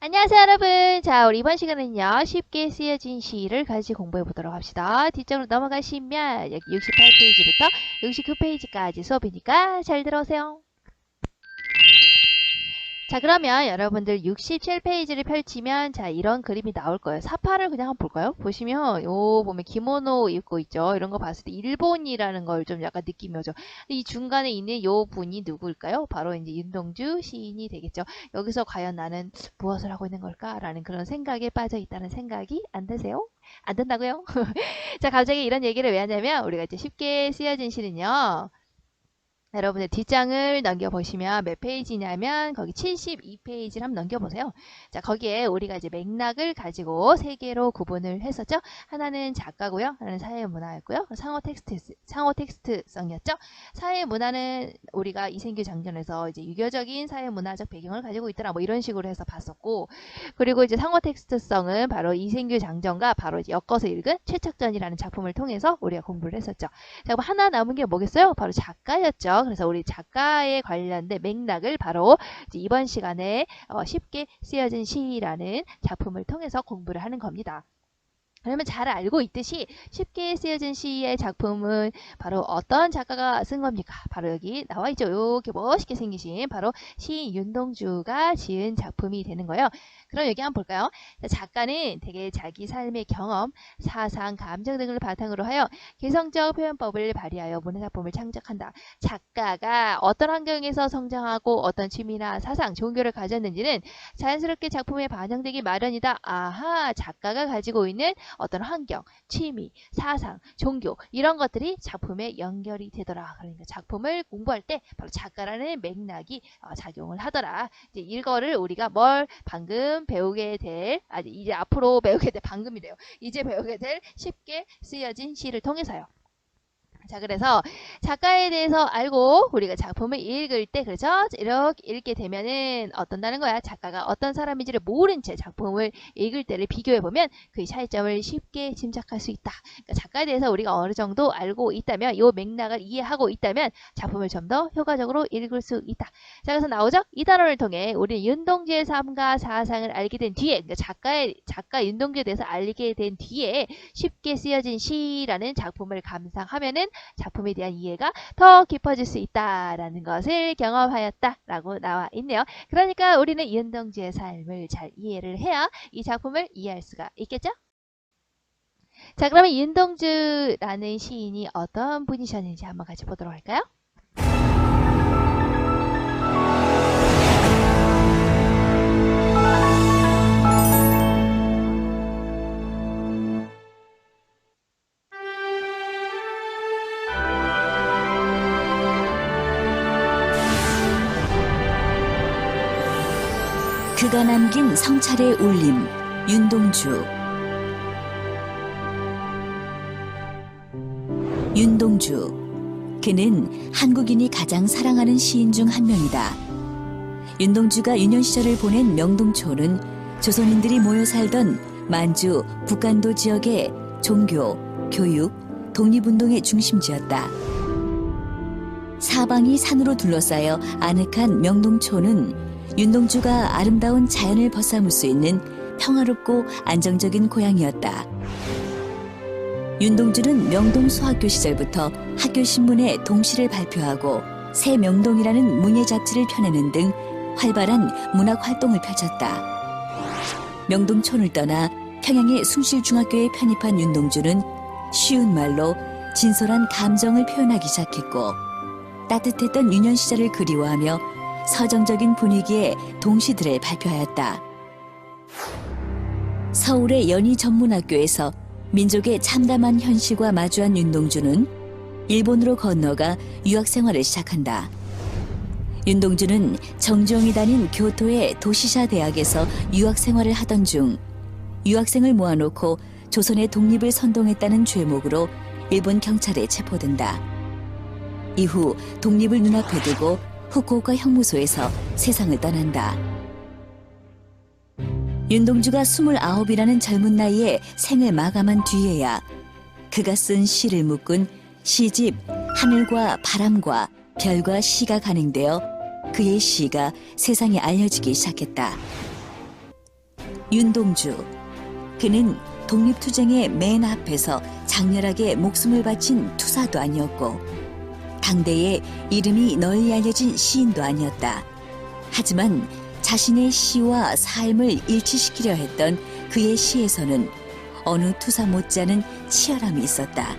안녕하세요, 여러분. 자, 우리 이번 시간은요, 쉽게 쓰여진 시를 같이 공부해 보도록 합시다. 뒷장으로 넘어가시면 여기 68페이지부터 69페이지까지 수업이니까 잘 들어오세요. 자, 그러면 여러분들 67페이지를 펼치면 자, 이런 그림이 나올 거예요. 사파를 그냥 한번 볼까요? 보시면 보면 기모노 입고 있죠. 이런 거 봤을 때 일본이라는 걸 좀 약간 느낌이 오죠. 이 중간에 있는 요 분이 누구일까요? 바로 이제 윤동주 시인이 되겠죠. 여기서 과연 나는 무엇을 하고 있는 걸까라는 그런 생각에 빠져 있다는 생각이 안 드세요? 안 든다고요? 자, 갑자기 이런 얘기를 왜 하냐면 우리가 이제 쉽게 쓰여진 시는요. 여러분들 뒷장을 넘겨보시면 몇 페이지냐면 거기 72페이지를 한번 넘겨보세요. 자, 거기에 우리가 이제 맥락을 가지고 세 개로 구분을 했었죠. 하나는 작가고요. 하나는 사회문화였고요. 상호 텍스트성이었죠. 사회문화는 우리가 이생규 장전에서 이제 유교적인 사회문화적 배경을 가지고 있더라. 뭐 이런 식으로 해서 봤었고, 그리고 이제 상호 텍스트성은 바로 이생규 장전과 바로 이제 엮어서 읽은 최척전이라는 작품을 통해서 우리가 공부를 했었죠. 자, 그럼 하나 남은 게 뭐겠어요? 바로 작가였죠. 그래서 우리 작가에 관련된 맥락을 바로 이번 시간에 쉽게 쓰여진 시라는 작품을 통해서 공부를 하는 겁니다. 그러면 잘 알고 있듯이 쉽게 쓰여진 시의 작품은 바로 어떤 작가가 쓴 겁니까? 바로 여기 나와 있죠. 이렇게 멋있게 생기신 바로 시인 윤동주가 지은 작품이 되는 거예요. 그럼 여기 한번 볼까요? 작가는 되게 자기 삶의 경험, 사상, 감정 등을 바탕으로 하여 개성적 표현법을 발휘하여 문학작품을 창작한다. 작가가 어떤 환경에서 성장하고 어떤 취미나 사상, 종교를 가졌는지는 자연스럽게 작품에 반영되기 마련이다. 아하, 작가가 가지고 있는 어떤 환경, 취미, 사상, 종교 이런 것들이 작품에 연결이 되더라. 그러니까 작품을 공부할 때 바로 작가라는 맥락이 작용을 하더라. 이제 이거를 우리가 방금 배우게 될 이제 앞으로 배우게 될 방금이래요. 이제 배우게 될 쉽게 쓰여진 시를 통해서요. 자, 그래서 작가에 대해서 알고 우리가 작품을 읽을 때 그렇죠? 이렇게 읽게 되면은 어떤다는 거야? 작가가 어떤 사람인지를 모른 채 작품을 읽을 때를 비교해보면 그 차이점을 쉽게 짐작할 수 있다. 그러니까 작가에 대해서 우리가 어느 정도 알고 있다면 이 맥락을 이해하고 있다면 작품을 좀 더 효과적으로 읽을 수 있다. 자, 그래서 나오죠? 이 단어를 통해 우리는 윤동주의 삶과 사상을 알게 된 뒤에 그러니까 작가 윤동주에 대해서 알게 된 뒤에 쉽게 쓰여진 시라는 작품을 감상하면은 작품에 대한 이해가 더 깊어질 수 있다라는 것을 경험하였다라고 나와 있네요. 그러니까 우리는 윤동주의 삶을 잘 이해를 해야 이 작품을 이해할 수가 있겠죠? 자, 그러면 윤동주라는 시인이 어떤 분이셨는지 한번 같이 보도록 할까요? 그가 남긴 성찰의 울림, 윤동주. 윤동주. 그는 한국인이 가장 사랑하는 시인 중 한 명이다. 윤동주가 유년 시절을 보낸 명동초는 조선인들이 모여 살던 만주, 북간도 지역의 종교, 교육, 독립운동의 중심지였다. 사방이 산으로 둘러싸여 아늑한 명동초는 윤동주가 아름다운 자연을 벗삼을 수 있는 평화롭고 안정적인 고향이었다. 윤동주는 명동 소학교 시절부터 학교 신문에 동시를 발표하고 새 명동이라는 문예 잡지를 펴내는 등 활발한 문학 활동을 펼쳤다. 명동촌을 떠나 평양의 숭실중학교에 편입한 윤동주는 쉬운 말로 진솔한 감정을 표현하기 시작했고 따뜻했던 유년 시절을 그리워하며 서정적인 분위기의 동시들을 발표하였다. 서울의 연희전문학교에서 민족의 참담한 현실과 마주한 윤동주는 일본으로 건너가 유학생활을 시작한다. 윤동주는 정주영이 다닌 교토의 도시샤 대학에서 유학생활을 하던 중 유학생을 모아놓고 조선의 독립을 선동했다는 죄목으로 일본 경찰에 체포된다. 이후 독립을 눈앞에 두고 후쿠오카 형무소에서 세상을 떠난다. 윤동주가 29이라는 젊은 나이에 생을 마감한 뒤에야 그가 쓴 시를 묶은 시집 하늘과 바람과 별과 시가 간행되어 그의 시가 세상에 알려지기 시작했다. 윤동주. 그는 독립투쟁의 맨 앞에서 장렬하게 목숨을 바친 투사도 아니었고 당대에 이름이 널리 알려진 시인도 아니었다. 하지만 자신의 시와 삶을 일치시키려 했던 그의 시에서는 어느 투사 못지않은 치열함이 있었다.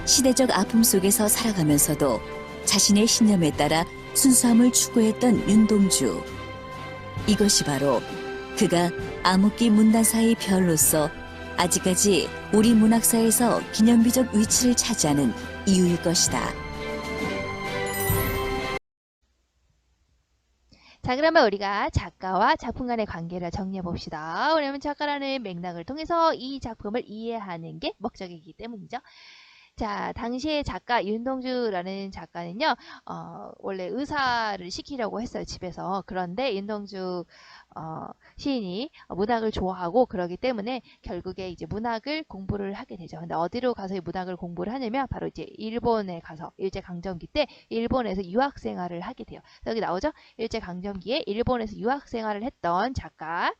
시대적 아픔 속에서 살아가면서도 자신의 신념에 따라 순수함을 추구했던 윤동주. 이것이 바로 그가 암흑기 문단사의 별로서 아직까지 우리 문학사에서 기념비적 위치를 차지하는 이유일 것이다. 자, 그러면 우리가 작가와 작품 간의 관계를 정리해 봅시다. 왜냐하면 작가라는 맥락을 통해서 이 작품을 이해하는 게 목적이기 때문이죠. 자, 당시에 작가 윤동주라는 작가는요, 원래 의사를 시키려고 했어요, 집에서. 그런데 윤동주 시인이 문학을 좋아하고 그러기 때문에 결국에 이제 문학을 공부를 하게 되죠. 근데 어디로 가서 이 문학을 공부를 하냐면 바로 이제 일본에 가서 일제강점기 때 일본에서 유학 생활을 하게 돼요. 여기 나오죠? 일제강점기에 일본에서 유학 생활을 했던 작가.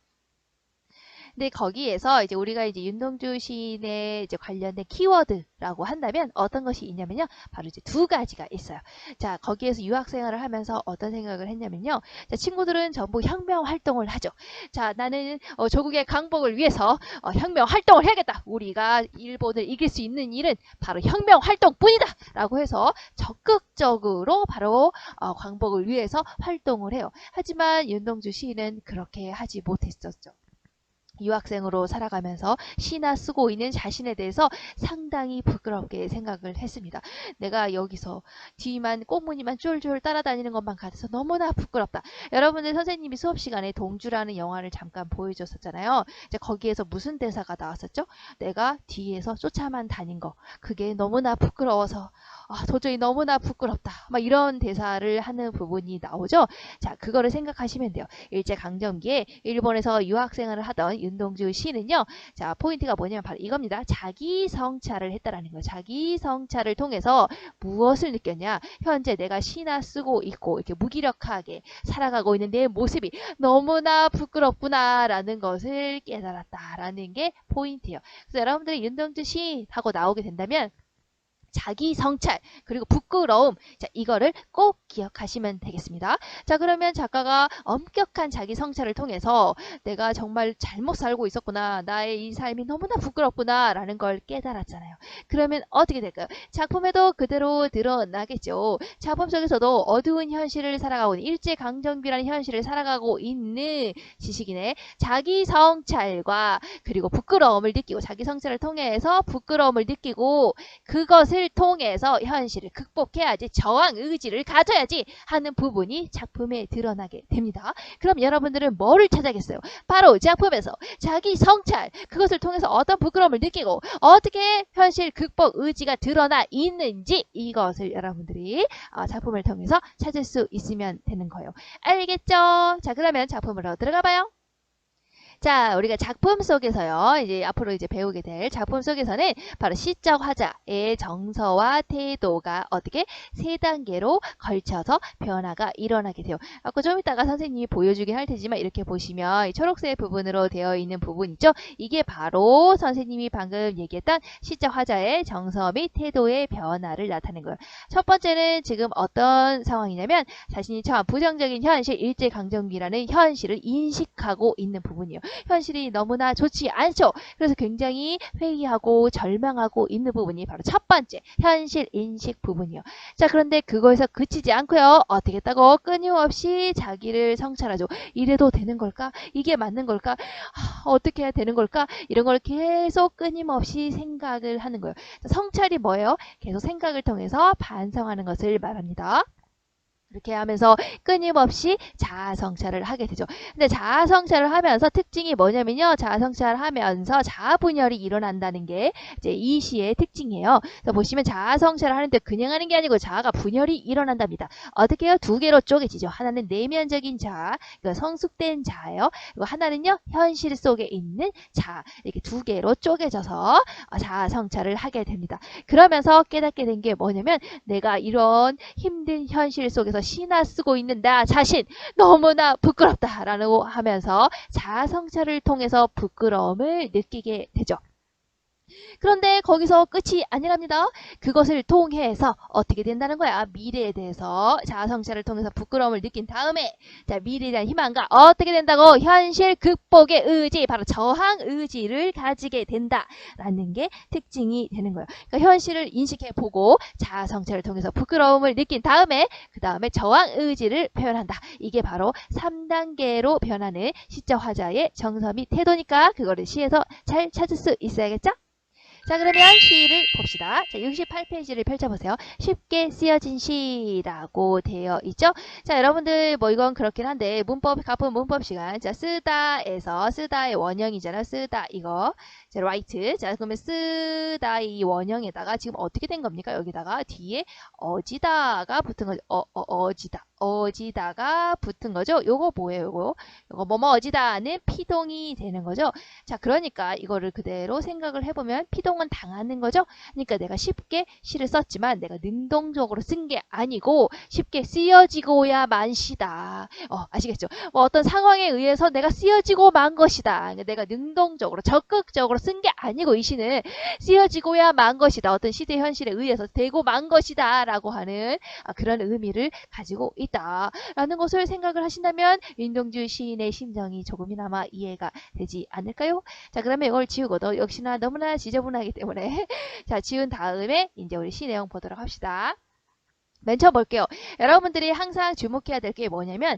근데 거기에서 이제 우리가 이제 윤동주 시인의 이제 관련된 키워드라고 한다면 어떤 것이 있냐면요. 바로 이제 두 가지가 있어요. 자, 거기에서 유학 생활을 하면서 어떤 생각을 했냐면요. 자, 친구들은 전부 혁명 활동을 하죠. 자, 나는 조국의 강복을 위해서 혁명 활동을 해야겠다. 우리가 일본을 이길 수 있는 일은 바로 혁명 활동뿐이다. 라고 해서 적극적으로 바로 광복을 위해서 활동을 해요. 하지만 윤동주 시인은 그렇게 하지 못했었죠. 유학생으로 살아가면서 시나 쓰고 있는 자신에 대해서 상당히 부끄럽게 생각을 했습니다. 내가 여기서 뒤만 꽃무늬만 쫄쫄 따라다니는 것만 같아서 너무나 부끄럽다. 여러분들 선생님이 수업 시간에 동주라는 영화를 잠깐 보여줬었잖아요. 이제 거기에서 무슨 대사가 나왔었죠? 내가 뒤에서 쫓아만 다닌 거. 그게 너무나 부끄러워서 도저히 너무나 부끄럽다. 막 이런 대사를 하는 부분이 나오죠. 자, 그거를 생각하시면 돼요. 일제강점기에 일본에서 유학생활을 하던 윤동주 시인은요. 자, 포인트가 뭐냐면 바로 이겁니다. 자기 성찰을 했다라는 거예요. 자기 성찰을 통해서 무엇을 느꼈냐? 현재 내가 시나 쓰고 있고 이렇게 무기력하게 살아가고 있는 내 모습이 너무나 부끄럽구나라는 것을 깨달았다라는 게 포인트예요. 그래서 여러분들이 윤동주 시하고 나오게 된다면 자기 성찰 그리고 부끄러움, 자, 이거를 꼭 기억하시면 되겠습니다. 자, 그러면 작가가 엄격한 자기 성찰을 통해서 내가 정말 잘못 살고 있었구나, 나의 이 삶이 너무나 부끄럽구나 라는 걸 깨달았잖아요. 그러면 어떻게 될까요? 작품에도 그대로 드러나겠죠. 작품 속에서도 어두운 현실을 살아가고 있는, 일제강점기라는 현실을 살아가고 있는 지식인의 자기 성찰과 그리고 부끄러움을 느끼고, 자기 성찰을 통해서 부끄러움을 느끼고 그것을 통해서 현실을 극복해야지, 저항 의지를 가져야지 하는 부분이 작품에 드러나게 됩니다. 그럼 여러분들은 뭐를 찾아야겠어요? 바로 작품에서 자기 성찰, 그것을 통해서 어떤 부끄러움을 느끼고 어떻게 현실 극복 의지가 드러나 있는지, 이것을 여러분들이 작품을 통해서 찾을 수 있으면 되는 거예요. 알겠죠? 자, 그러면 작품으로 들어가 봐요. 자, 우리가 작품 속에서요, 이제 앞으로 이제 배우게 될 작품 속에서는 바로 시적 화자의 정서와 태도가 어떻게 세 단계로 걸쳐서 변화가 일어나게 돼요. 아까 좀 이따가 선생님이 보여주긴 할 테지만 이렇게 보시면 이 초록색 부분으로 되어 있는 부분 있죠? 이게 바로 선생님이 방금 얘기했던 시적 화자의 정서 및 태도의 변화를 나타내는 거예요. 첫 번째는 지금 어떤 상황이냐면 자신이 처한 부정적인 현실, 일제강점기라는 현실을 인식하고 있는 부분이에요. 현실이 너무나 좋지 않죠. 그래서 굉장히 회의하고 절망하고 있는 부분이 바로 첫 번째 현실 인식 부분이요. 자, 그런데 그거에서 그치지 않고요. 어떻게 했다고? 끊임없이 자기를 성찰하죠. 이래도 되는 걸까? 이게 맞는 걸까? 어떻게 해야 되는 걸까? 이런 걸 계속 끊임없이 생각을 하는 거예요. 성찰이 뭐예요? 계속 생각을 통해서 반성하는 것을 말합니다. 이렇게 하면서 끊임없이 자아성찰을 하게 되죠. 근데 자아성찰을 하면서 특징이 뭐냐면요. 자아성찰을 하면서 자아분열이 일어난다는 게 이제 이 시의 특징이에요. 그래서 보시면 자아성찰을 하는데 그냥 하는 게 아니고 자아가 분열이 일어난답니다. 어떻게 해요? 두 개로 쪼개지죠. 하나는 내면적인 자아, 그러니까 성숙된 자아예요. 그리고 하나는요. 현실 속에 있는 자아. 이렇게 두 개로 쪼개져서 자아성찰을 하게 됩니다. 그러면서 깨닫게 된 게 뭐냐면 내가 이런 힘든 현실 속에서 시나 쓰고 있는 나 자신 너무나 부끄럽다라고 하면서 자아성찰을 통해서 부끄러움을 느끼게 되죠. 그런데 거기서 끝이 아니랍니다. 그것을 통해서 어떻게 된다는 거야? 미래에 대해서 자아성찰을 통해서 부끄러움을 느낀 다음에 자, 미래에 대한 희망과 어떻게 된다고? 현실 극복의 의지, 바로 저항 의지를 가지게 된다라는 게 특징이 되는 거예요. 그러니까 현실을 인식해보고 자아성찰을 통해서 부끄러움을 느낀 다음에 그 다음에 저항 의지를 표현한다. 이게 바로 3단계로 변하는 시적 화자의 정서 및 태도니까 그거를 시에서 잘 찾을 수 있어야겠죠? 자, 그러면 시를 봅시다. 자, 68페이지를 펼쳐보세요. 쉽게 쓰여진 시라고 되어 있죠? 자, 여러분들 뭐 이건 그렇긴 한데 문법, 가품 문법 시간. 자, 쓰다에서 쓰다의 원형이잖아. 쓰다 이거. 자, write. 자, 그러면 쓰다 이 원형에다가 지금 어떻게 된 겁니까? 여기다가 뒤에 어지다가 붙은 거죠. 어지다. 어지다가 붙은 거죠. 요거 뭐예요? 요거 뭐뭐 어지다는 피동이 되는 거죠. 자, 그러니까 이거를 그대로 생각을 해보면 피동은 당하는 거죠. 그러니까 내가 쉽게 시를 썼지만 내가 능동적으로 쓴 게 아니고 쉽게 쓰여지고야만 시다. 아시겠죠? 뭐 어떤 상황에 의해서 내가 쓰여지고 만 것이다. 그러니까 내가 능동적으로 적극적으로 쓴 게 아니고 이 시는 쓰여지고야 만 것이다. 어떤 시대 현실에 의해서 되고 만 것이다 라고 하는 그런 의미를 가지고 있다라는 것을 생각을 하신다면 윤동주 시인의 심정이 조금이나마 이해가 되지 않을까요? 자, 그러면 이걸 지우고도 역시나 너무나 지저분하기 때문에 자, 지운 다음에 이제 우리 시 내용 보도록 합시다. 맨 처음 볼게요. 여러분들이 항상 주목해야 될 게 뭐냐면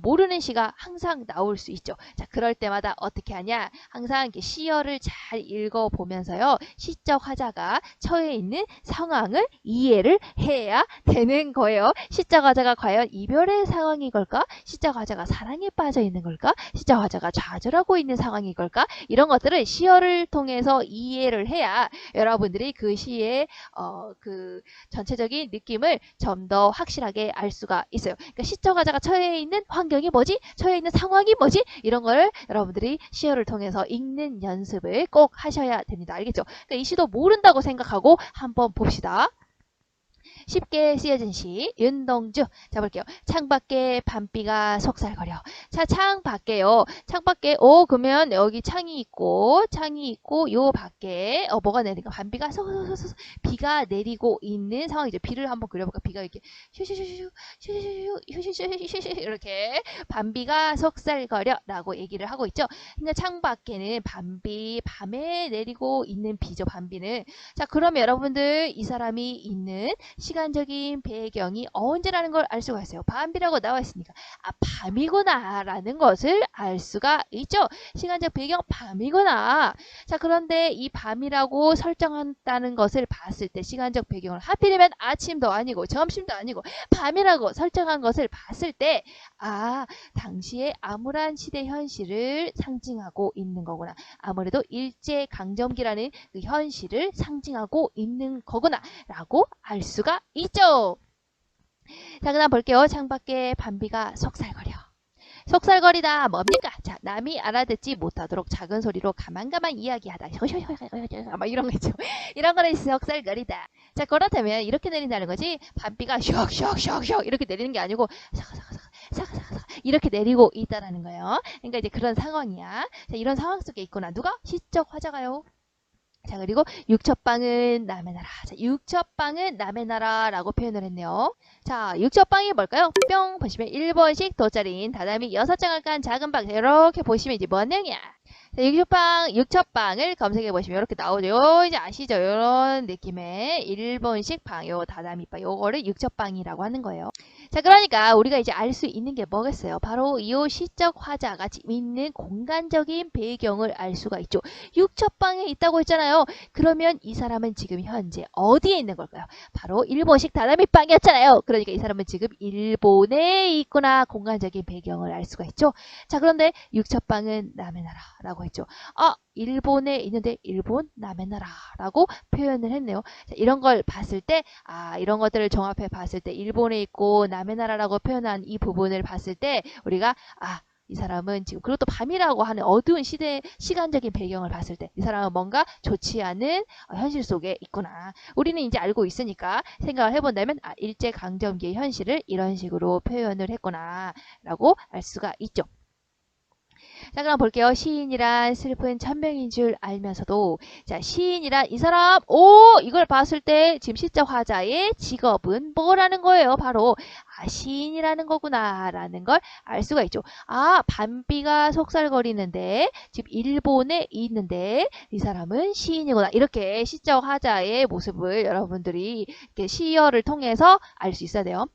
모르는 시가 항상 나올 수 있죠. 자, 그럴 때마다 어떻게 하냐? 항상 이렇게 시어를 잘 읽어보면서요. 시적 화자가 처해 있는 상황을 이해를 해야 되는 거예요. 시적 화자가 과연 이별의 상황인 걸까? 시적 화자가 사랑에 빠져 있는 걸까? 시적 화자가 좌절하고 있는 상황인 걸까? 이런 것들을 시어를 통해서 이해를 해야 여러분들이 그 시의 그 전체적인 느낌을 좀 더 확실하게 알 수가 있어요. 그러니까 시적 화자가 처해 있는 환경이 뭐지? 처해 있는 상황이 뭐지? 이런 걸 여러분들이 시어를 통해서 읽는 연습을 꼭 하셔야 됩니다. 알겠죠? 그러니까 이 시도 모른다고 생각하고 한번 봅시다. 쉽게 쓰여진 시 윤동주. 자, 볼게요. 창밖에 밤비가 속살거려. 자, 창밖에요. 창밖에 그러면 여기 창이 있고 요 밖에 뭐가 내리니까 밤비가 소소소소 비가 내리고 있는 상황이죠. 비를 한번 그려볼까? 비가 이렇게 슈슈슈슈 슈슈슈슈 이렇게 밤비가 속살거려라고 얘기를 하고 있죠. 그러니까 창밖에는 밤비 밤에 내리고 있는 비죠. 밤비는. 자, 그럼 여러분들 이 사람이 있는 시간적인 배경이 언제라는 걸 알 수가 있어요. 밤비라고 나와 있으니까 밤이구나 라는 것을 알 수가 있죠. 시간적 배경 밤이구나. 자, 그런데 이 밤이라고 설정한다는 것을 봤을 때 시간적 배경을 하필이면 아침도 아니고 점심도 아니고 밤이라고 설정한 것을 봤을 때 당시에 암울한 시대 현실을 상징하고 있는 거구나. 아무래도 일제강점기라는 그 현실을 상징하고 있는 거구나 라고 알 수가 있죠. 자, 그 다음 볼게요. 창밖에 밤비가 속살거려. 속살거리다 뭡니까? 자, 남이 알아듣지 못하도록 작은 소리로 가만가만 이야기하다. 막 이런 거 있죠. 이런 거는 속살거리다. 자, 그렇다면 이렇게 내린다는 거지. 밤비가 슉슉슉슉 이렇게 내리는 게 아니고 사가사가사가 이렇게 내리고 있다라는 거예요. 그러니까 이제 그런 상황이야. 자, 이런 상황 속에 있구나. 누가? 시적 화자가요. 자, 그리고 육첩방은 남의 나라. 자, 육첩방은 남의 나라라고 표현을 했네요. 자, 육첩방이 뭘까요? 뿅 보시면 1번씩 돗자리인 다다미 6장을 깐 작은 방. 이렇게 보시면 이제 뭔 내용이야? 자, 육첩방을 검색해 보시면 이렇게 나오죠. 이제 아시죠? 이런 느낌의 1번씩 방, 요 다다미방, 요거를 육첩방이라고 하는 거예요. 자, 그러니까 우리가 이제 알 수 있는 게 뭐겠어요? 바로 이 시적 화자가 있는 공간적인 배경을 알 수가 있죠. 육첩방에 있다고 했잖아요. 그러면 이 사람은 지금 현재 어디에 있는 걸까요? 바로 일본식 다다미방이었잖아요. 그러니까 이 사람은 지금 일본에 있구나. 공간적인 배경을 알 수가 있죠. 자, 그런데 육첩방은 남의 나라라고 했죠. 일본에 있는데 일본 남의 나라라고 표현을 했네요. 자, 이런 걸 봤을 때 이런 것들을 종합해 봤을 때 일본에 있고 남의 나라라고 표현한 이 부분을 봤을 때 우리가 이 사람은 지금 그리고 또 밤이라고 하는 어두운 시간적인 배경을 봤을 때 이 사람은 뭔가 좋지 않은 현실 속에 있구나. 우리는 이제 알고 있으니까 생각을 해본다면 일제강점기의 현실을 이런 식으로 표현을 했구나 라고 알 수가 있죠. 자, 그럼 볼게요. 시인이란 슬픈 천명인 줄 알면서도, 자, 시인이란 이 사람, 이걸 봤을 때 지금 시적 화자의 직업은 뭐라는 거예요? 바로 시인이라는 거구나 라는 걸 알 수가 있죠. 밤비가 속살거리는데 지금 일본에 있는데 이 사람은 시인이구나. 이렇게 시적 화자의 모습을 여러분들이 이렇게 시어를 통해서 알 수 있어야 돼요.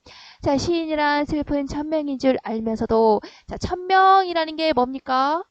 자, 시인이란 슬픈 천명인 줄 알면서도, 자, 천명이라는 게 뭡니까?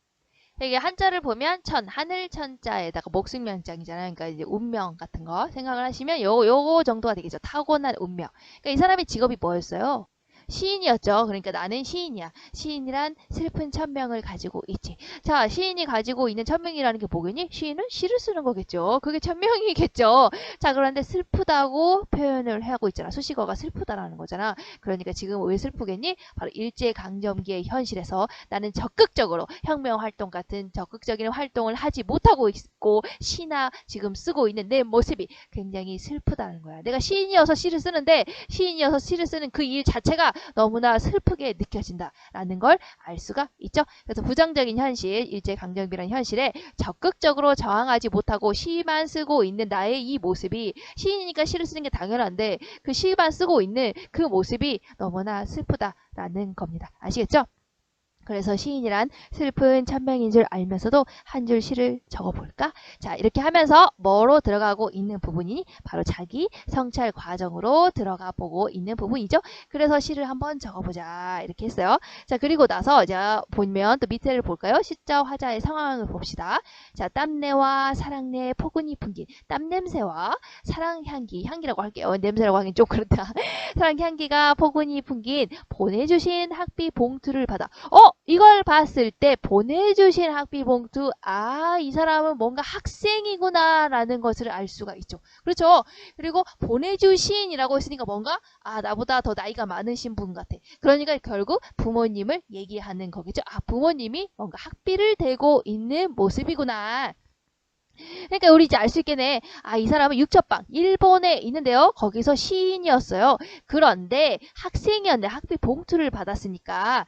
이게 한자를 보면 하늘 천자에다가 목승명장이잖아요. 그러니까 이제 운명 같은 거 생각을 하시면 요거 정도가 되겠죠. 타고난 운명. 그러니까 이 사람의 직업이 뭐였어요? 시인이었죠. 그러니까 나는 시인이야. 시인이란 슬픈 천명을 가지고 있지. 자, 시인이 가지고 있는 천명이라는 게 뭐겠니? 시인은 시를 쓰는 거겠죠. 그게 천명이겠죠. 자, 그런데 슬프다고 표현을 하고 있잖아. 수식어가 슬프다라는 거잖아. 그러니까 지금 왜 슬프겠니? 바로 일제강점기의 현실에서 나는 적극적으로 혁명활동 같은 적극적인 활동을 하지 못하고 있고 시나 지금 쓰고 있는 내 모습이 굉장히 슬프다는 거야. 내가 시인이어서 시를 쓰는데 시인이어서 시를 쓰는 그 일 자체가 너무나 슬프게 느껴진다라는 걸 알 수가 있죠. 그래서 부정적인 현실, 일제강점기라는 현실에 적극적으로 저항하지 못하고 시만 쓰고 있는 나의 이 모습이 시인이니까 시를 쓰는 게 당연한데 그 시만 쓰고 있는 그 모습이 너무나 슬프다라는 겁니다. 아시겠죠? 그래서 시인이란 슬픈 천명인 줄 알면서도 한 줄 시를 적어볼까? 자, 이렇게 하면서 뭐로 들어가고 있는 부분이니? 바로 자기 성찰 과정으로 들어가 보고 있는 부분이죠. 그래서 시를 한번 적어보자. 이렇게 했어요. 자, 그리고 나서 자, 보면 또 밑에를 볼까요? 시자 화자의 상황을 봅시다. 자, 땀내와 사랑내 포근히 풍긴 땀냄새와 사랑향기, 향기라고 할게요. 냄새라고 하긴 좀 그렇다. 사랑향기가 포근히 풍긴 보내주신 학비 봉투를 받아 이걸 봤을 때 보내주신 학비 봉투, 이 사람은 뭔가 학생이구나 라는 것을 알 수가 있죠. 그렇죠? 그리고 보내주신이라고 했으니까 뭔가 나보다 더 나이가 많으신 분 같아. 그러니까 결국 부모님을 얘기하는 거겠죠. 부모님이 뭔가 학비를 대고 있는 모습이구나. 그러니까 우리 이제 알 수 있겠네. 이 사람은 육첩방 일본에 있는데요. 거기서 시인이었어요. 그런데 학생이었네. 학비 봉투를 받았으니까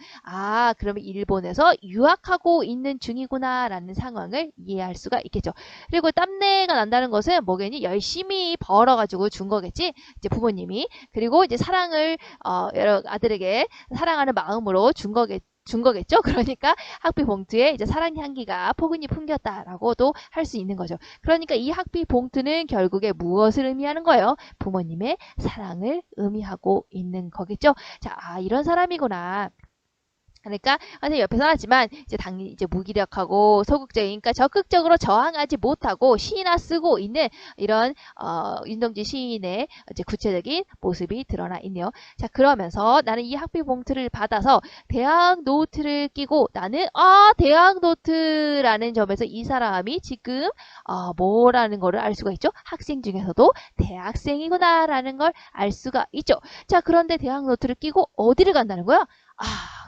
그러면 일본에서 유학하고 있는 중이구나 라는 상황을 이해할 수가 있겠죠. 그리고 땀내가 난다는 것은 뭐겠니? 열심히 벌어가지고 준 거겠지. 이제 부모님이. 그리고 이제 사랑을 여러 아들에게 사랑하는 마음으로 준 거겠죠. 그러니까 학비 봉투에 이제 사랑 향기가 포근히 풍겼다라고도 할 수 있는 거죠. 그러니까 이 학비 봉투는 결국에 무엇을 의미하는 거예요? 부모님의 사랑을 의미하고 있는 거겠죠. 자, 이런 사람이구나. 그러니까 선생님 옆에서 하지만 이제 무기력하고 소극적인, 그러니까 적극적으로 저항하지 못하고 시나 쓰고 있는 이런 윤동주 시인의 이제 구체적인 모습이 드러나 있네요. 자, 그러면서 나는 이 학비 봉투를 받아서 대학 노트를 끼고 나는 대학 노트라는 점에서 이 사람이 지금 뭐라는 거를 알 수가 있죠. 학생 중에서도 대학생이구나라는 걸 알 수가 있죠. 자, 그런데 대학 노트를 끼고 어디를 간다는 거야?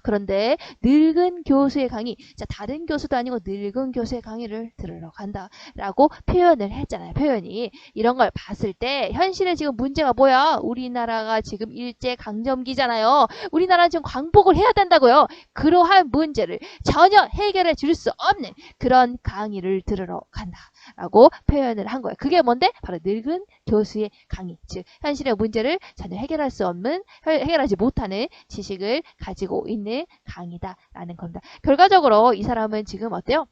그런데 늙은 교수의 강의, 자, 다른 교수도 아니고 늙은 교수의 강의를 들으러 간다라고 표현을 했잖아요. 표현이. 이런 걸 봤을 때 현실에 지금 문제가 뭐야? 우리나라가 지금 일제강점기잖아요. 우리나라는 지금 광복을 해야 된다고요. 그러한 문제를 전혀 해결해 줄 수 없는 그런 강의를 들으러 간다라고 표현을 한 거예요. 그게 뭔데? 바로 늙은 교수의 강의. 즉 현실의 문제를 전혀 해결하지 못하는 지식을 가지고 있는 강의다라는 겁니다. 결과적으로 이 사람은 지금 어때요?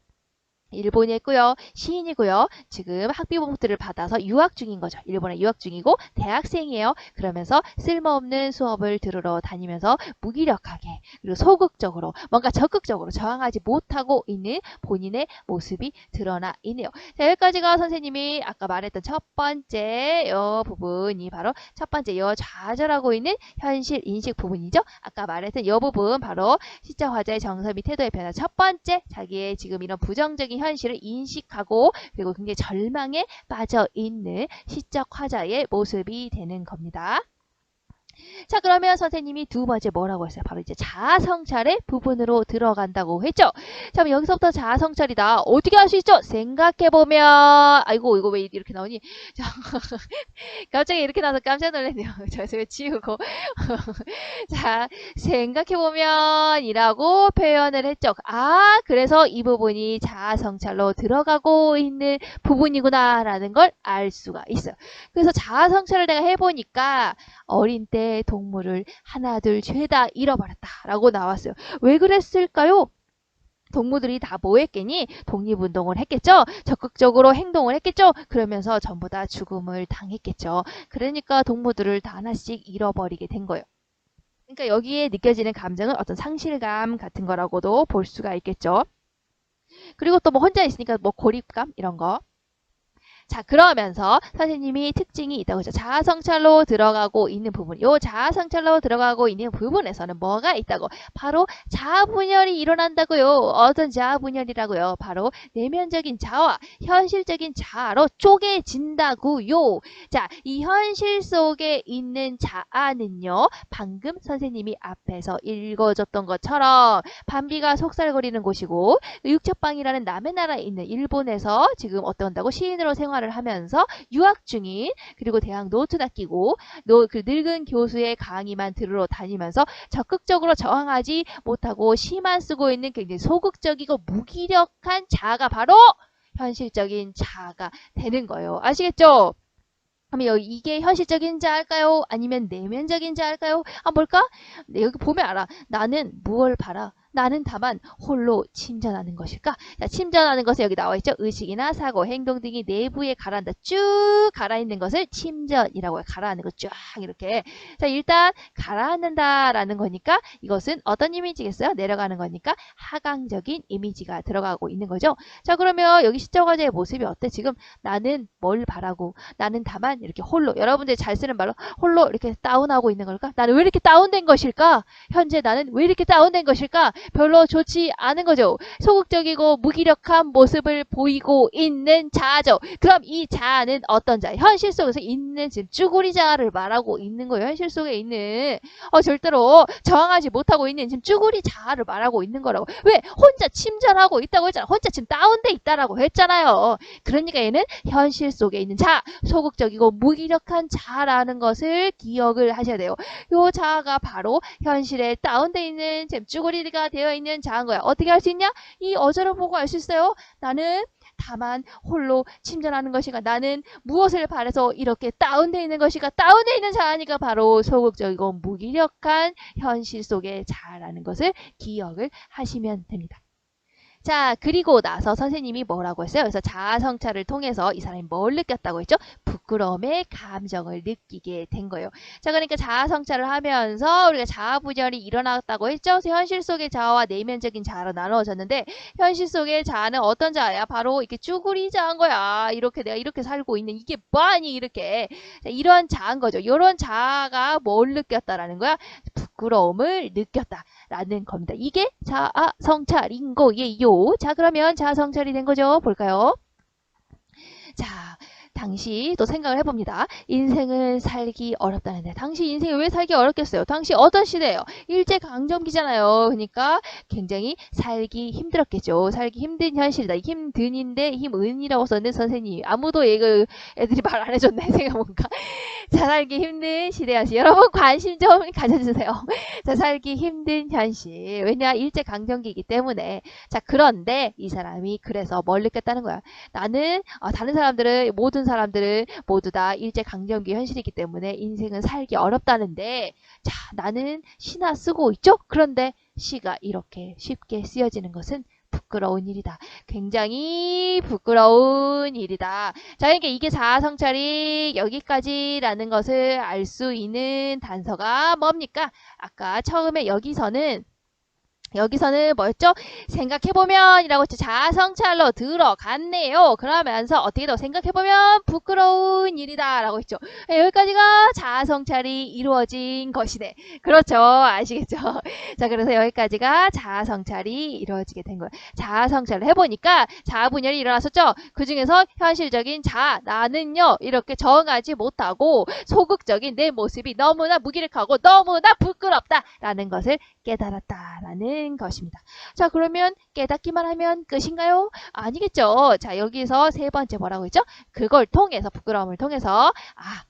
일본에 있고요. 시인이고요. 지금 학비 봉투를 받아서 유학 중인 거죠. 일본에 유학 중이고 대학생이에요. 그러면서 쓸모없는 수업을 들으러 다니면서 무기력하게 그리고 소극적으로 뭔가 적극적으로 저항하지 못하고 있는 본인의 모습이 드러나 있네요. 자, 여기까지가 선생님이 아까 말했던 첫 번째 요 부분이 바로 첫 번째 요 좌절하고 있는 현실 인식 부분이죠. 아까 말했던 요 부분 바로 시적 화자의 정서 및 태도의 변화. 첫 번째 자기의 지금 이런 부정적인 현실을 인식하고 그리고 굉장히 절망에 빠져 있는 시적 화자의 모습이 되는 겁니다. 자, 그러면 선생님이 두 번째 뭐라고 했어요? 바로 이제 자아성찰의 부분으로 들어간다고 했죠? 자, 그럼 여기서부터 자아성찰이다. 어떻게 할 수 있죠? 생각해보면, 아이고, 이거 왜 이렇게 나오니? 자, 갑자기 이렇게 나와서 깜짝 놀랐네요. 자, 왜 지우고. 자, 생각해보면 이라고 표현을 했죠. 아, 그래서 이 부분이 자아성찰로 들어가고 있는 부분이구나 라는 걸 알 수가 있어요. 그래서 자아성찰을 내가 해보니까 어린 때 동물을 하나, 둘, 죄다 잃어버렸다 라고 나왔어요. 왜 그랬을까요? 동물들이 다 뭐 했겠니? 독립운동을 했겠죠? 적극적으로 행동을 했겠죠? 그러면서 전부 다 죽음을 당했겠죠. 그러니까 동물들을 다 하나씩 잃어버리게 된 거예요. 그러니까 여기에 느껴지는 감정은 어떤 상실감 같은 거라고도 볼 수가 있겠죠. 그리고 또 뭐 혼자 있으니까 뭐 고립감 이런 거. 자, 그러면서 선생님이 특징이 있다고 했죠. 자아성찰로 들어가고 있는 부분. 요 자아성찰로 들어가고 있는 부분에서는 뭐가 있다고? 바로 자아분열이 일어난다고요. 어떤 자아분열이라고요? 바로 내면적인 자아와 현실적인 자아로 쪼개진다고요. 자, 이 현실 속에 있는 자아는요. 방금 선생님이 앞에서 읽어줬던 것처럼 밤비가 속살거리는 곳이고 육첩방이라는 남의 나라에 있는 일본에서 지금 어떤다고 시인으로 생활을 하면서 유학 중인 그리고 대학 노트나 끼고 그 늙은 교수의 강의만 들으러 다니면서 적극적으로 저항하지 못하고 시만 쓰고 있는 굉장히 소극적이고 무기력한 자아가 바로 현실적인 자아가 되는 거예요. 아시겠죠? 그럼 이게 현실적인 자일까요? 아니면 내면적인 자일까요? 아, 뭘까? 네, 여기 보면 알아. 나는 무엇을 바라? 나는 다만 홀로 침전하는 것일까? 자, 침전하는 것은 여기 나와 있죠. 의식이나 사고, 행동 등이 내부에 가라앉아 쭉 가라앉는 것을 침전이라고 해요. 가라앉는 거 쫙 이렇게. 자, 일단 가라앉는다라는 거니까 이것은 어떤 이미지겠어요? 내려가는 거니까 하강적인 이미지가 들어가고 있는 거죠. 자, 그러면 여기 시적화자의 모습이 어때? 지금 나는 뭘 바라고 나는 다만 이렇게 홀로 여러분들이 잘 쓰는 말로 홀로 이렇게 다운하고 있는 걸까? 나는 왜 이렇게 다운된 것일까? 현재 나는 왜 이렇게 다운된 것일까? 별로 좋지 않은 거죠. 소극적이고 무기력한 모습을 보이고 있는 자아죠. 그럼 이 자아는 어떤 자아? 현실 속에서 있는 지금 쭈구리 자아를 말하고 있는 거예요. 현실 속에 있는 절대로 저항하지 못하고 있는 지금 쭈구리 자아를 말하고 있는 거라고. 왜? 혼자 침전하고 있다고 했잖아. 혼자 지금 다운돼 있다라고 했잖아요. 그러니까 얘는 현실 속에 있는 자아, 소극적이고 무기력한 자아라는 것을 기억을 하셔야 돼요. 요 자아가 바로 현실에 다운돼 있는 지금 쭈구리가 되어 있는 자아인 거야. 어떻게 할 수 있냐? 이 어절을 보고 알 수 있어요. 나는 다만 홀로 침전하는 것이가 나는 무엇을 바라서 이렇게 다운돼 있는 것이가 다운돼 있는 자아니까 바로 소극적이고 무기력한 현실 속의 자아라는 것을 기억을 하시면 됩니다. 자, 그리고 나서 선생님이 뭐라고 했어요? 그래서 자아성찰을 통해서 이 사람이 뭘 느꼈다고 했죠? 부끄러움의 감정을 느끼게 된 거예요. 자, 그러니까 자아성찰을 하면서 우리가 자아분열이 일어났다고 했죠? 그래서 현실 속의 자아와 내면적인 자아로 나누어졌는데 현실 속의 자아는 어떤 자아야? 바로 이렇게 쭈구리 자아인 거야. 이렇게 내가 이렇게 살고 있는 이게 뭐하니 이렇게. 자, 이런 자아인 거죠. 이런 자아가 뭘 느꼈다라는 거야? 부끄러움을 느꼈다라는 겁니다. 이게 자아성찰인 거예요. 자, 그러면 자아성찰이 된 거죠. 볼까요? 자, 당시 또 생각을 해봅니다. 인생을 살기 어렵다는데 당시 인생이 왜 살기 어렵겠어요? 당시 어떤 시대예요? 일제강점기잖아요. 그러니까 굉장히 살기 힘들었겠죠. 살기 힘든 현실이다. 힘든인데 힘은이라고 썼는데 선생님 아무도 이거 애들이 말 안 해줬네. 생각해보니까 자, 살기 힘든 시대였지. 여러분 관심 좀 가져주세요. 자, 살기 힘든 현실. 왜냐 일제강점기이기 때문에. 자, 그런데 이 사람이 그래서 뭘 느꼈다는 거야. 나는 다른 사람들은 모든 사람들은 모두 다 일제강점기 현실이기 때문에 인생은 살기 어렵다는데 자, 나는 시나 쓰고 있죠? 그런데 시가 이렇게 쉽게 쓰여지는 것은 부끄러운 일이다. 굉장히 부끄러운 일이다. 자, 그러니까 이게 자아성찰이 여기까지라는 것을 알 수 있는 단서가 뭡니까? 아까 처음에 여기서는 여기서는 뭐였죠? 생각해보면 이라고 했죠. 자아성찰로 들어갔네요. 그러면서 어떻게 더 생각해보면 부끄러운 일이다 라고 했죠. 여기까지가 자아성찰이 이루어진 것이네. 그렇죠. 아시겠죠? 자, 그래서 여기까지가 자아성찰이 이루어지게 된 거예요. 자아성찰을 해보니까 자아분열이 일어났었죠. 그 중에서 현실적인 자아, 나는요 이렇게 정하지 못하고 소극적인 내 모습이 너무나 무기력하고 너무나 부끄럽다 라는 것을 깨달았다라는 것입니다. 자, 그러면 깨닫기만 하면 끝인가요? 아니겠죠. 자, 여기서 세 번째 뭐라고 했죠? 그걸 통해서, 부끄러움을 통해서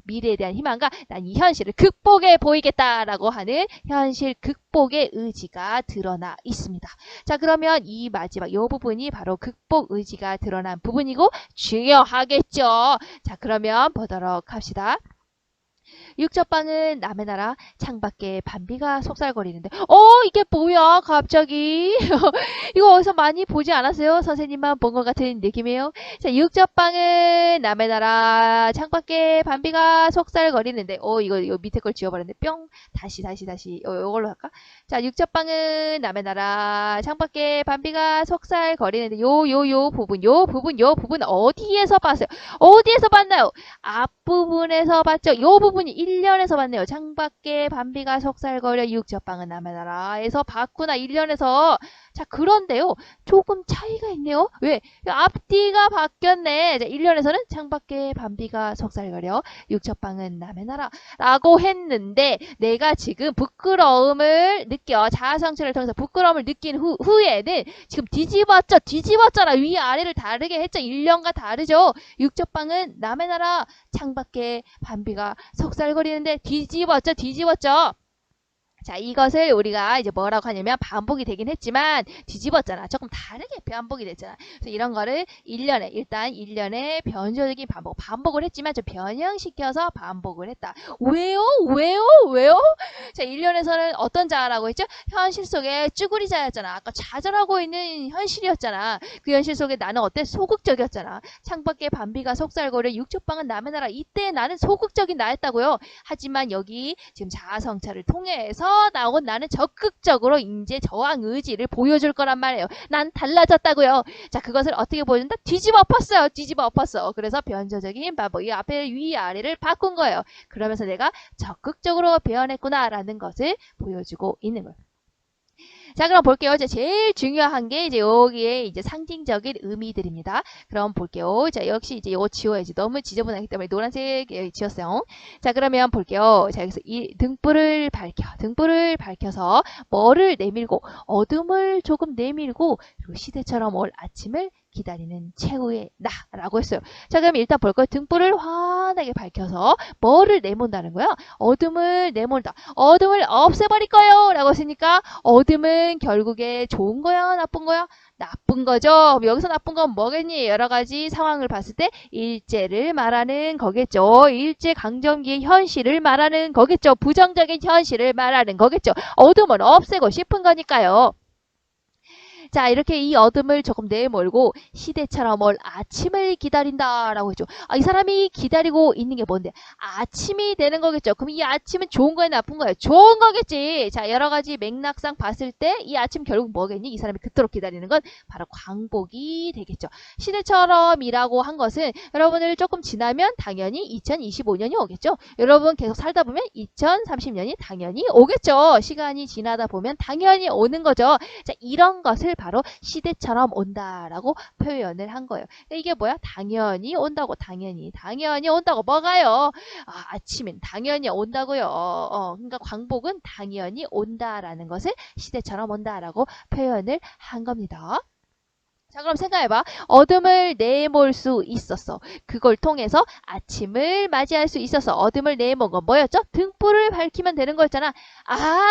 미래에 대한 희망과 난 이 현실을 극복해 보이겠다라고 하는 현실 극복의 의지가 드러나 있습니다. 자, 그러면 이 마지막 이 부분이 바로 극복 의지가 드러난 부분이고 중요하겠죠. 자, 그러면 보도록 합시다. 육접방은 남의 나라 창밖에 밤비가 속살거리는데 이게 뭐야 갑자기 이거 어디서 많이 보지 않았어요? 선생님만 본 것 같은 느낌이에요. 자, 육접방은 남의 나라 창밖에 밤비가 속살거리는데 이거 밑에 걸 지워버렸네. 뿅 다시 이걸로 할까? 자, 육접방은 남의 나라 창밖에 밤비가 속살거리는데 요 부분 어디에서 봤어요? 어디에서 봤나요? 앞부분에서 봤죠? 요 부분이 1년에서 봤네요. 창밖에 밤비가 속살거려 육접방은 남의 나라에서 봤구나. 1년에서. 자, 그런데요. 조금 차이가 있네요. 왜? 앞뒤가 바뀌었네. 자, 1년에서는 창밖에 밤비가 속살거려 육접방은 남의 나라라고 했는데 내가 지금 부끄러움을 느껴 자아성찰을 통해서 부끄러움을 느낀 후에는 지금 뒤집었잖아. 위아래를 다르게 했죠. 1년과 다르죠. 육접방은 남의 나라 창밖에 밤비가 속살거리는데 뒤집었죠. 자, 이것을 우리가 이제 뭐라고 하냐면 반복이 되긴 했지만 뒤집었잖아. 조금 다르게 반복이 됐잖아. 그래서 이런 거를 일단 1년에 변조적인 반복을 했지만 좀 변형시켜서 반복을 했다. 왜요? 자, 1년에서는 어떤 자아라고 했죠? 현실 속에 쭈구리 자였잖아. 아까 좌절하고 있는 현실이었잖아. 그 현실 속에 나는 어때? 소극적이었잖아. 창밖에 밤비가 속살거려 육축방은 남의 나라. 이때 나는 소극적인 나였다고요. 하지만 여기 지금 자아성찰을 통해서 나온 나는 적극적으로 이제 저항 의지를 보여줄 거란 말이에요. 난 달라졌다고요. 자, 그것을 어떻게 보여준다? 뒤집어 엎었어. 그래서 변조적인 반복, 이 앞에 위아래를 바꾼 거예요. 그러면서 내가 적극적으로 변했구나라는 것을 보여주고 있는 거예요. 자, 그럼 볼게요. 이제 제일 중요한 게 이제 여기에 이제 상징적인 의미들입니다. 그럼 볼게요. 자, 역시 이제 이거 지워야지. 너무 지저분하기 때문에 노란색 지웠어요. 자, 그러면 볼게요. 자, 여기서 이 등불을 밝혀서 뭐를 내밀고 어둠을 조금 내밀고 그리고 시대처럼 올 아침을 기다리는 최후의 나라고 했어요. 자, 그럼 일단 볼까요? 등불을 환하게 밝혀서 뭐를 내몬다는 거야? 어둠을 내몬다. 어둠을 없애버릴 거예요 라고 했으니까 어둠은 결국에 좋은 거야? 나쁜 거야? 나쁜 거죠. 여기서 나쁜 건 뭐겠니? 여러 가지 상황을 봤을 때 일제를 말하는 거겠죠. 일제강점기의 현실을 말하는 거겠죠. 부정적인 현실을 말하는 거겠죠. 어둠을 없애고 싶은 거니까요. 자, 이렇게 이 어둠을 조금 내몰고 시대처럼 올 아침을 기다린다라고 했죠. 이 사람이 기다리고 있는 게 뭔데? 아침이 되는 거겠죠. 그럼 이 아침은 좋은 거야, 나쁜 거야? 좋은 거겠지. 자, 여러 가지 맥락상 봤을 때 이 아침 결국 뭐겠니? 이 사람이 그토록 기다리는 건 바로 광복이 되겠죠. 시대처럼이라고 한 것은 여러분을 조금 지나면 당연히 2025년이 오겠죠. 여러분 계속 살다 보면 2030년이 당연히 오겠죠. 시간이 지나다 보면 당연히 오는 거죠. 자, 이런 것을 바로 시대처럼 온다라고 표현을 한 거예요. 이게 뭐야? 당연히 온다고. 당연히 온다고. 뭐가요? 아침은 당연히 온다고요. 그러니까 광복은 당연히 온다라는 것을 시대처럼 온다라고 표현을 한 겁니다. 자, 그럼 생각해봐. 어둠을 내몰 수 있었어. 그걸 통해서 아침을 맞이할 수 있었어. 어둠을 내몬 건 뭐였죠? 등불을 밝히면 되는 거였잖아.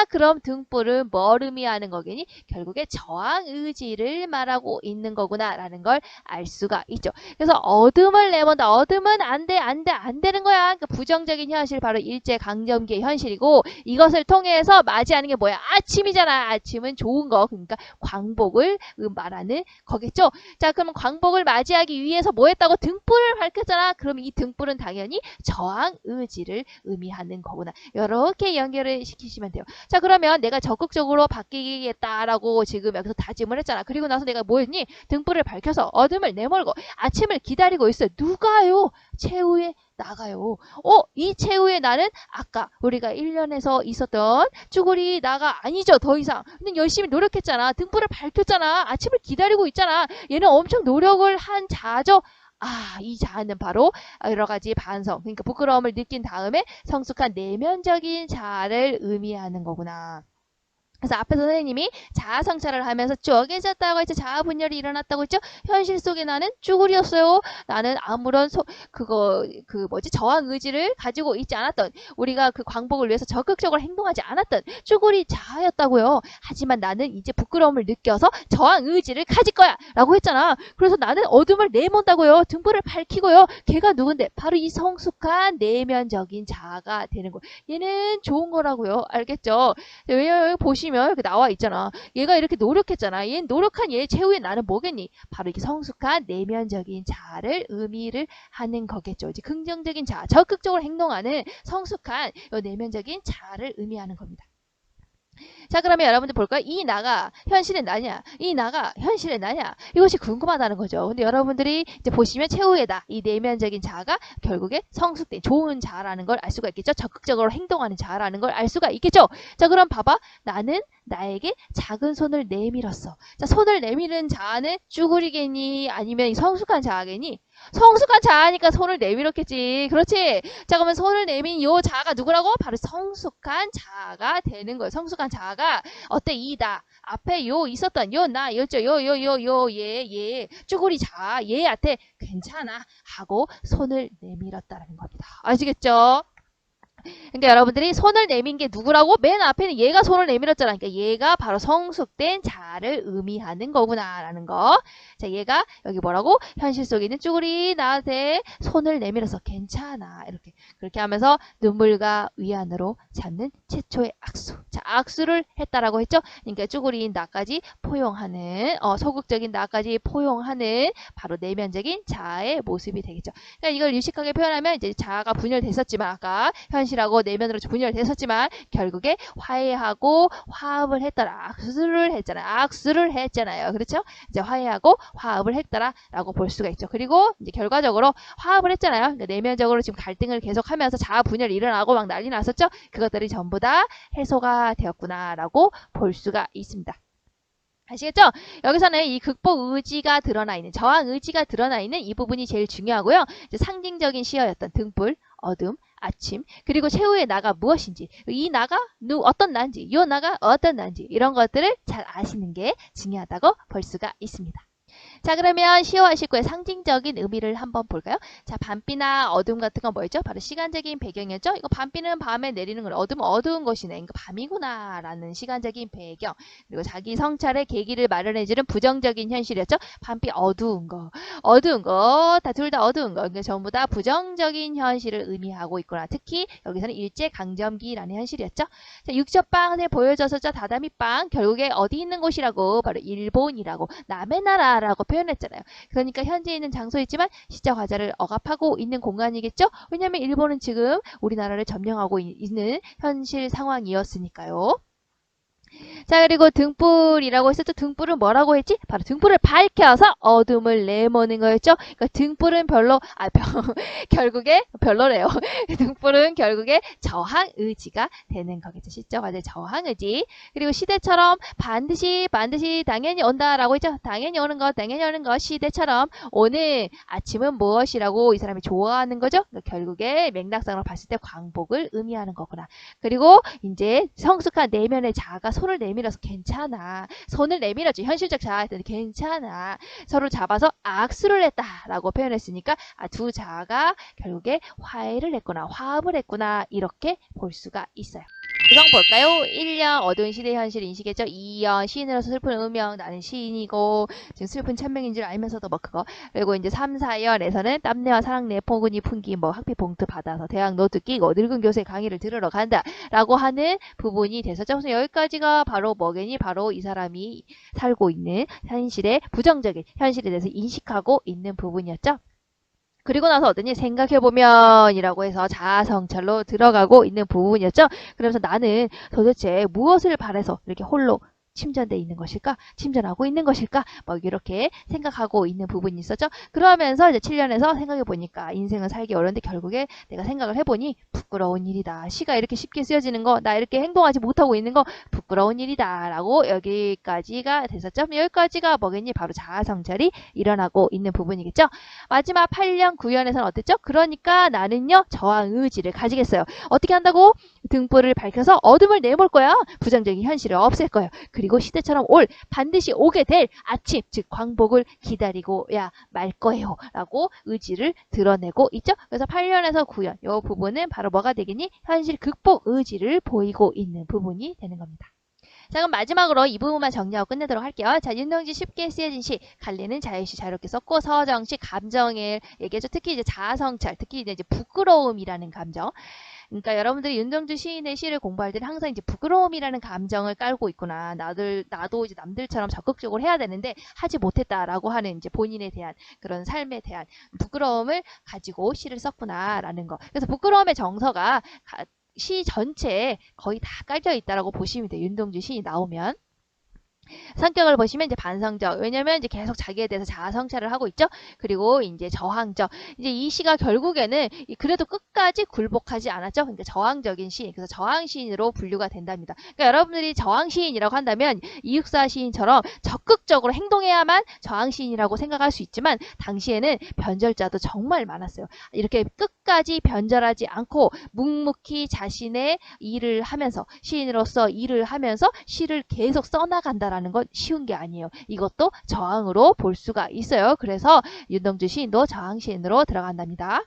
그럼 등불은 뭘 의미하는 거겠니? 결국에 저항 의지를 말하고 있는 거구나 라는 걸 알 수가 있죠. 그래서 어둠을 내몬다. 어둠은 안 되는 거야. 그러니까 부정적인 현실, 바로 일제강점기의 현실이고, 이것을 통해서 맞이하는 게 뭐야? 아침이잖아. 아침은 좋은 거. 그러니까 광복을 말하는 거겠죠. 거겠죠? 자, 그러면 광복을 맞이하기 위해서 뭐 했다고? 등불을 밝혔잖아. 그럼 이 등불은 당연히 저항 의지를 의미하는 거구나. 이렇게 연결을 시키시면 돼요. 자, 그러면 내가 적극적으로 바뀌겠다라고 지금 여기서 다짐을 했잖아. 그리고 나서 내가 뭐 했니? 등불을 밝혀서 어둠을 내몰고 아침을 기다리고 있어요. 누가요? 최후의 나가요. 이 최후의 나는 아까 우리가 1년에서 있었던 쭈구리 나가 아니죠. 더 이상. 근데 열심히 노력했잖아. 등불을 밝혔잖아. 아침을 기다리고 있잖아. 얘는 엄청 노력을 한 자죠. 이 자아는 바로 여러 가지 반성, 그러니까 부끄러움을 느낀 다음에 성숙한 내면적인 자아를 의미하는 거구나. 그래서 앞에서 선생님이 자아 성찰을 하면서 쭉 깨졌다고 했죠. 자아 분열이 일어났다고 했죠. 현실 속에 나는 쭈구리였어요. 나는 아무런 저항 의지를 가지고 있지 않았던, 우리가 그 광복을 위해서 적극적으로 행동하지 않았던 쭈구리 자아였다고요. 하지만 나는 이제 부끄러움을 느껴서 저항 의지를 가질 거야 라고 했잖아. 그래서 나는 어둠을 내몬다고요. 등불을 밝히고요. 걔가 누군데? 바로 이 성숙한 내면적인 자아가 되는 거예요. 얘는 좋은 거라고요. 알겠죠? 왜냐면 여기 보시면 이렇게 나와 있잖아. 얘가 이렇게 노력했잖아. 얘 노력한 얘 최후의 나는 뭐겠니? 바로 이게 성숙한 내면적인 자아를 의미를 하는 거겠죠. 이제 긍정적인 자아, 적극적으로 행동하는 성숙한 내면적인 자아를 의미하는 겁니다. 자, 그러면 여러분들 볼까요? 이 나가 현실의 나냐? 이 나가 현실의 나냐? 이것이 궁금하다는 거죠. 근데 여러분들이 이제 보시면 최후의 나, 이 내면적인 자아가 결국에 성숙된 좋은 자아라는 걸 알 수가 있겠죠. 적극적으로 행동하는 자아라는 걸 알 수가 있겠죠. 자, 그럼 봐봐. 나는 나에게 작은 손을 내밀었어. 자, 손을 내미는 자아는 쭈구리겠니? 아니면 이 성숙한 자아겠니? 성숙한 자아니까 손을 내밀었겠지. 그렇지? 자, 그러면 손을 내민 요 자아가 누구라고? 바로 성숙한 자아가 되는 거예요. 성숙한 자아가 어때? 이다. 앞에 요 있었던 요 나, 요죠, 얘, 쭈구리 자아, 얘한테 괜찮아 하고 손을 내밀었다는 겁니다. 아시겠죠? 그러니까 여러분들이 손을 내민 게 누구라고? 맨 앞에는 얘가 손을 내밀었잖아. 그러니까 얘가 바로 성숙된 자아를 의미하는 거구나라는 거. 자, 얘가 여기 뭐라고? 현실 속에 있는 쭈구리 나한테 손을 내밀어서 괜찮아. 이렇게 그렇게 하면서 눈물과 위안으로 잡는 최초의 악수. 자, 악수를 했다라고 했죠. 그러니까 쭈구리인 나까지 포용하는 소극적인 나까지 포용하는 바로 내면적인 자아의 모습이 되겠죠. 그러니까 이걸 유식하게 표현하면 이제 자아가 분열됐었지만 아까 현실하고 내면으로 분열됐었지만 결국에 화해하고 화합을 했더라. 악수를 했잖아요. 그렇죠? 이제 화해하고 화합을 했더라라고 볼 수가 있죠. 그리고 이제 결과적으로 화합을 했잖아요. 그러니까 내면적으로 지금 갈등을 계속하면서 자아 분열이 일어나고 막 난리 났었죠. 그것들이 전부 다 해소가 되었구나라고 볼 수가 있습니다. 아시겠죠? 여기서는 이 극복 의지가 드러나 있는, 저항 의지가 드러나 있는 이 부분이 제일 중요하고요. 이제 상징적인 시어였던 등불, 어둠, 아침, 그리고 최후의 나가 무엇인지, 이 나가 어떤 나인지, 요 나가 어떤 나인지 이런 것들을 잘 아시는 게 중요하다고 볼 수가 있습니다. 자, 그러면 시어와 시구의 상징적인 의미를 한번 볼까요? 자, 밤비나 어둠 같은 건 뭐였죠? 바로 시간적인 배경이었죠? 이거 밤비는 밤에 내리는 걸, 어둠은 어두운 것이네. 이거 밤이구나 라는 시간적인 배경. 그리고 자기 성찰의 계기를 마련해주는 부정적인 현실이었죠? 밤비 어두운 거, 둘 다 어두운 거. 그러니까 전부 다 부정적인 현실을 의미하고 있구나. 특히 여기서는 일제강점기라는 현실이었죠? 자, 육첩방에 보여졌었죠? 다다미빵. 결국에 어디 있는 곳이라고? 바로 일본이라고. 남의 나라라고 표현했잖아요. 그러니까 현재 있는 장소이지만 시적 화자를 억압하고 있는 공간이겠죠? 왜냐하면 일본은 지금 우리나라를 점령하고 있는 현실 상황이었으니까요. 자, 그리고 등불이라고 했었죠. 등불은 뭐라고 했지? 바로 등불을 밝혀서 어둠을 내모는 거였죠. 그러니까 등불은 결국에 별로래요. 등불은 결국에 저항 의지가 되는 거겠죠. 시적 화자의 저항 의지. 그리고 시대처럼 반드시 당연히 온다라고 했죠. 당연히 오는 거 시대처럼 오늘 아침은 무엇이라고 이 사람이 좋아하는 거죠. 그러니까 결국에 맥락상으로 봤을 때 광복을 의미하는 거구나. 그리고 이제 성숙한 내면의 자아가 손을 내밀어서 괜찮아. 손을 내밀었지. 현실적 자아였더니 괜찮아. 서로 잡아서 악수를 했다라고 표현했으니까 두 자아가 결국에 화해를 했구나. 화합을 했구나. 이렇게 볼 수가 있어요. 구성 볼까요? 1년 어두운 시대 현실 인식했죠? 2년 시인으로서 슬픈 운명 나는 시인이고 지금 슬픈 천명인 줄 알면서도 뭐 그거. 그리고 이제 3, 4년에서는 땀내와 사랑내 포근히 풍기 뭐 학비 봉투 받아서 대학 노트 끼고 늙은 교수의 강의를 들으러 간다 라고 하는 부분이 됐었죠. 그래서 여기까지가 바로 뭐겠니? 바로 이 사람이 살고 있는 현실의 부정적인 현실에 대해서 인식하고 있는 부분이었죠. 그리고 나서 어떠니 생각해보면 이라고 해서 자아성찰로 들어가고 있는 부분이었죠. 그러면서 나는 도대체 무엇을 바래서 이렇게 홀로 침전돼 있는 것일까? 침전하고 있는 것일까? 막 이렇게 생각하고 있는 부분이 있었죠. 그러면서 이제 7년에서 생각해보니까 인생은 살기 어려운데 결국에 내가 생각을 해보니 부끄러운 일이다. 시가 이렇게 쉽게 쓰여지는 거, 나 이렇게 행동하지 못하고 있는 거 부끄러운 일이다. 라고 여기까지가 됐었죠. 여기까지가 뭐겠니? 바로 자아성찰이 일어나고 있는 부분이겠죠. 마지막 8년, 9년에서는 어땠죠? 그러니까 나는요, 저항 의지를 가지겠어요. 어떻게 한다고? 등불을 밝혀서 어둠을 내몰 거야. 부정적인 현실을 없앨 거예요. 그리고 시대처럼 반드시 오게 될 아침, 즉 광복을 기다리고야 말 거예요. 라고 의지를 드러내고 있죠. 그래서 8년에서 9년, 이 부분은 바로 뭐가 되겠니? 현실 극복 의지를 보이고 있는 부분이 되는 겁니다. 자, 그럼 마지막으로 이 부분만 정리하고 끝내도록 할게요. 자, 윤동주 쉽게 쓰여진 시, 갈리는 자유시 자유롭게 썼고, 서정시 감정을 얘기했죠. 특히 이제 자아성찰, 특히 이제 부끄러움이라는 감정. 그러니까 여러분들이 윤동주 시인의 시를 공부할 때는 항상 이제 부끄러움이라는 감정을 깔고 있구나. 나도 이제 남들처럼 적극적으로 해야 되는데 하지 못했다라고 하는 이제 본인에 대한 그런 삶에 대한 부끄러움을 가지고 시를 썼구나라는 거. 그래서 부끄러움의 정서가 시 전체에 거의 다 깔려 있다라고 보시면 돼요. 윤동주 시인이 나오면. 성격을 보시면 이제 반성적. 왜냐면 이제 계속 자기에 대해서 자아 성찰을 하고 있죠. 그리고 이제 저항적. 이제 이 시가 결국에는 그래도 끝까지 굴복하지 않았죠. 그러니까 저항적인 시인. 그래서 저항 시인으로 분류가 된답니다. 그러니까 여러분들이 저항 시인이라고 한다면 이육사 시인처럼 적극적으로 행동해야만 저항 시인이라고 생각할 수 있지만 당시에는 변절자도 정말 많았어요. 이렇게 끝까지 변절하지 않고 묵묵히 자신의 일을 하면서 시인으로서 일을 하면서 시를 계속 써나간다라는 건 쉬운 게 아니에요. 이것도 저항으로 볼 수가 있어요. 그래서 윤동주 시인도 저항 시인으로 들어간답니다.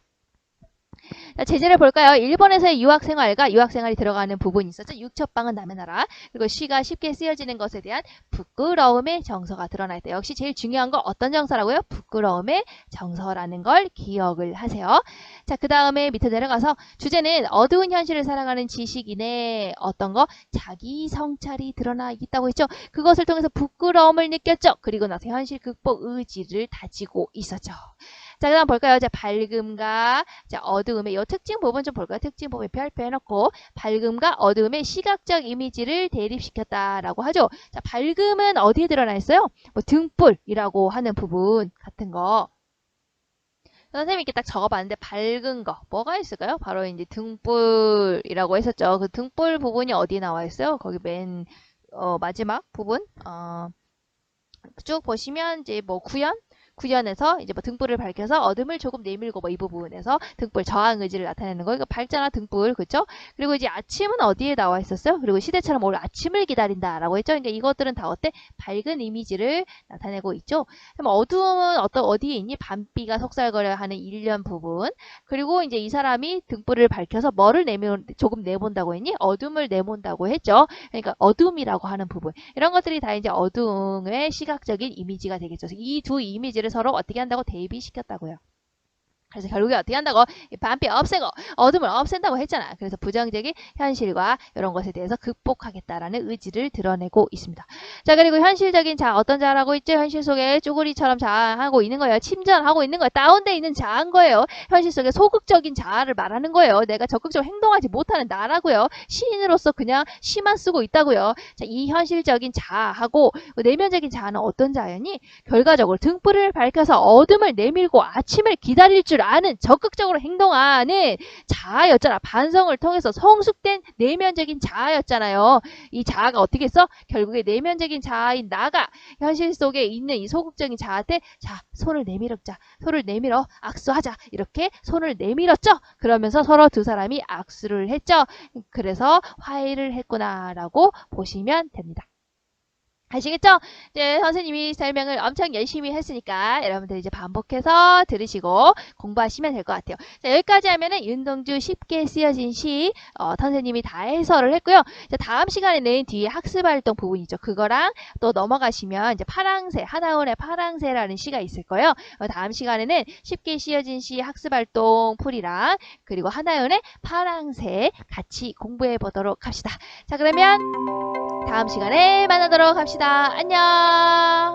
자, 제재를 볼까요? 일본에서의 유학생활과 유학생활이 들어가는 부분이 있었죠. 육첩방은 남의 나라. 그리고 시가 쉽게 쓰여지는 것에 대한 부끄러움의 정서가 드러나 있다. 역시 제일 중요한 거 어떤 정서라고요? 부끄러움의 정서라는 걸 기억을 하세요. 자, 그 다음에 밑에 내려가서 주제는 어두운 현실을 살아가는 지식인의 어떤 거? 자기 성찰이 드러나 있다고 했죠. 그것을 통해서 부끄러움을 느꼈죠. 그리고 나서 현실 극복 의지를 다지고 있었죠. 자, 그 다음 볼까요? 자, 밝음과 자, 어두움의 이 특징 부분 좀 볼까요? 특징 부분 별표 해놓고 밝음과 어두움의 시각적 이미지를 대립시켰다라고 하죠. 자, 밝음은 어디에 드러나 있어요? 뭐 등불이라고 하는 부분 같은 거. 선생님이 이렇게 딱 적어봤는데 밝은 거 뭐가 있을까요? 바로 이제 등불이라고 했었죠. 그 등불 부분이 어디에 나와 있어요? 거기 맨 마지막 부분 쭉 보시면 이제 뭐 구연에서 이제 뭐 등불을 밝혀서 어둠을 조금 내밀고 뭐 이 부분에서 등불 저항 의지를 나타내는 거. 이거 밝잖아 등불 그렇죠? 그리고 이제 아침은 어디에 나와 있었어요? 그리고 시대처럼 올 아침을 기다린다라고 했죠. 그러니까 이것들은 다 어때? 밝은 이미지를 나타내고 있죠. 그럼 어두움은 어디에 있니? 밤비가 속살거려 하는 일련 부분. 그리고 이제 이 사람이 등불을 밝혀서 뭐를 조금 내본다고 했니? 어둠을 내본다고 했죠. 그러니까 어둠이라고 하는 부분. 이런 것들이 다 이제 어둠의 시각적인 이미지가 되겠죠. 이 두 이미지를 서로 어떻게 한다고 대비시켰다고요. 그래서 결국에 어떻게 한다고? 밤비 없애고 어둠을 없앤다고 했잖아. 그래서 부정적인 현실과 이런 것에 대해서 극복하겠다라는 의지를 드러내고 있습니다. 자, 그리고 현실적인 자아 어떤 자아라고 있죠? 현실 속에 쭈구리처럼 자아하고 있는 거예요. 침전하고 있는 거예요. 다운돼 있는 자아인 거예요. 현실 속에 소극적인 자아를 말하는 거예요. 내가 적극적으로 행동하지 못하는 나라고요. 시인으로서 그냥 시만 쓰고 있다고요. 자, 이 현실적인 자아하고 내면적인 자아는 어떤 자아니? 결과적으로 등불을 밝혀서 어둠을 내밀고 아침을 기다릴 줄 아는 적극적으로 행동하는 자아였잖아. 반성을 통해서 성숙된 내면적인 자아였잖아요. 이 자아가 어떻게 했어? 결국에 내면적인 자아인 나가 현실 속에 있는 이 소극적인 자아한테 자, 손을 내밀었자. 손을 내밀어 악수하자. 이렇게 손을 내밀었죠. 그러면서 서로 두 사람이 악수를 했죠. 그래서 화해를 했구나라고 보시면 됩니다. 아시겠죠? 이제 선생님이 설명을 엄청 열심히 했으니까 여러분들 이제 반복해서 들으시고 공부하시면 될 것 같아요. 자, 여기까지 하면은 윤동주 쉽게 쓰여진 시 선생님이 다 해설을 했고요. 자, 다음 시간에는 뒤에 학습활동 부분 있죠. 그거랑 또 넘어가시면 이제 파랑새, 하나원의 파랑새라는 시가 있을 거예요. 다음 시간에는 쉽게 쓰여진 시 학습활동 풀이랑 그리고 하나연의 파랑새 같이 공부해 보도록 합시다. 자, 그러면 다음 시간에 만나도록 합시다. 안녕!